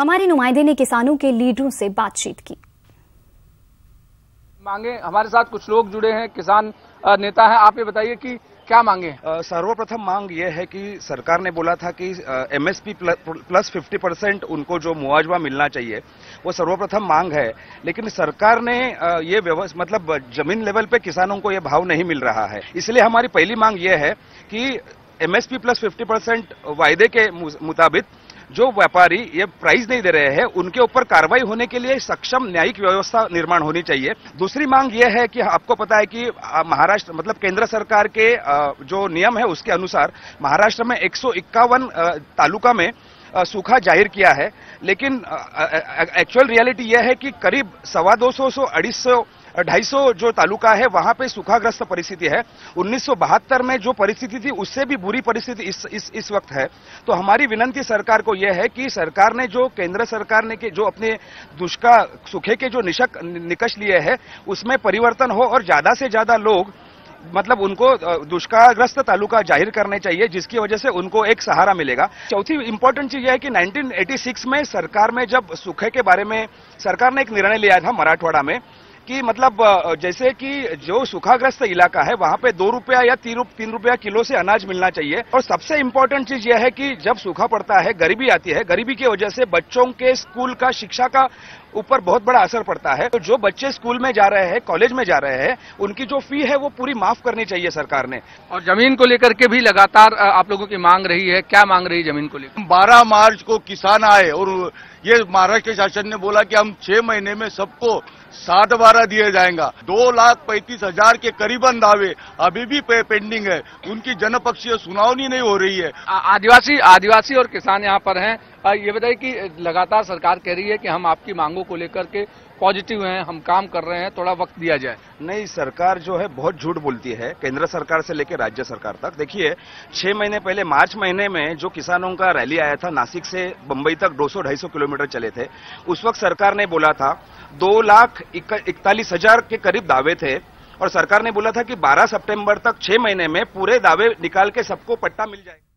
हमारे नुमाइंदे ने किसानों के लीडरों से बातचीत की। मांगे हमारे साथ कुछ लोग जुड़े हैं, किसान नेता हैं। आप ये बताइए कि क्या मांगे? सर्वप्रथम मांग ये है कि सरकार ने बोला था कि एमएसपी प्लस 50% उनको जो मुआवजा मिलना चाहिए, वो सर्वप्रथम मांग है। लेकिन सरकार ने ये मतलब जमीन लेवल पे किसानों को ये भाव नहीं मिल रहा है। इसलिए हमारी पहली मांग ये है कि एमएसपी प्लस 50% वायदे के मुताबिक जो व्यापारी ये प्राइस नहीं दे रहे हैं, उनके ऊपर कार्रवाई होने के लिए सक्षम न्यायिक व्यवस्था निर्माण होनी चाहिए। दूसरी मांग ये है कि आपको पता है कि महाराष्ट्र मतलब केंद्र सरकार के जो नियम है उसके अनुसार महाराष्ट्र में 151 तालुका में सूखा जाहिर किया है, लेकिन एक्चुअल रियलिटी यह है कि करीब 250 250 जो तालुका है वहां पे सूखाग्रस्त परिस्थिति है। 1972 में जो परिस्थिति थी उससे भी बुरी परिस्थिति इस वक्त है। तो हमारी विनंती सरकार को यह है कि सरकार ने जो केंद्र सरकार ने जो अपने दुष्काल सूखे के जो निकष लिए हैं उसमें परिवर्तन हो और ज्यादा से ज्यादा लोग मतलब उनको दुष्कालग्रस्त तालुका जाहिर करने चाहिए, जिसकी वजह से उनको एक सहारा मिलेगा। चौथी इंपॉर्टेंट चीज यह है कि 1986 में सरकार में जब सूखे के बारे में सरकार ने एक निर्णय लिया था मराठवाड़ा में कि मतलब जैसे कि जो सूखाग्रस्त इलाका है वहां पे 2 रुपया या 3 रुपया किलो से अनाज मिलना चाहिए। और सबसे इंपॉर्टेंट चीज यह है कि जब सूखा पड़ता है, गरीबी आती है, गरीबी की वजह से बच्चों के स्कूल का शिक्षा का ऊपर बहुत बड़ा असर पड़ता है। तो जो बच्चे स्कूल में जा रहे हैं, कॉलेज में जा रहे हैं, उनकी जो फी है वो पूरी माफ करनी चाहिए सरकार ने। और जमीन को लेकर के भी लगातार आप लोगों की मांग रही है, क्या मांग रही है जमीन को लेकर? 12 मार्च को किसान आए और ये महाराष्ट्र शासन ने बोला कि हम 6 महीने में सबको 60-12 दिए जाएगा। 2,35,000 के करीबन दावे अभी भी पेंडिंग है, उनकी जनपक्षीय सुनावनी नहीं हो रही है। आदिवासी और किसान यहाँ पर हैं। ये बताइए कि लगातार सरकार कह रही है कि हम आपकी मांगों को लेकर के पॉजिटिव हैं, हम काम कर रहे हैं, थोड़ा वक्त दिया जाए। नहीं, सरकार जो है बहुत झूठ बोलती है, केंद्र सरकार से लेकर राज्य सरकार तक। देखिए 6 महीने पहले मार्च महीने में जो किसानों का रैली आया था, नासिक से बंबई तक 200-250 किलोमीटर चले थे। उस वक्त सरकार ने बोला था 2,41,000 के करीब दावे थे और सरकार ने बोला था कि 12 सितंबर तक 6 महीने में पूरे दावे निकाल के सबको पट्टा मिल जाएगा।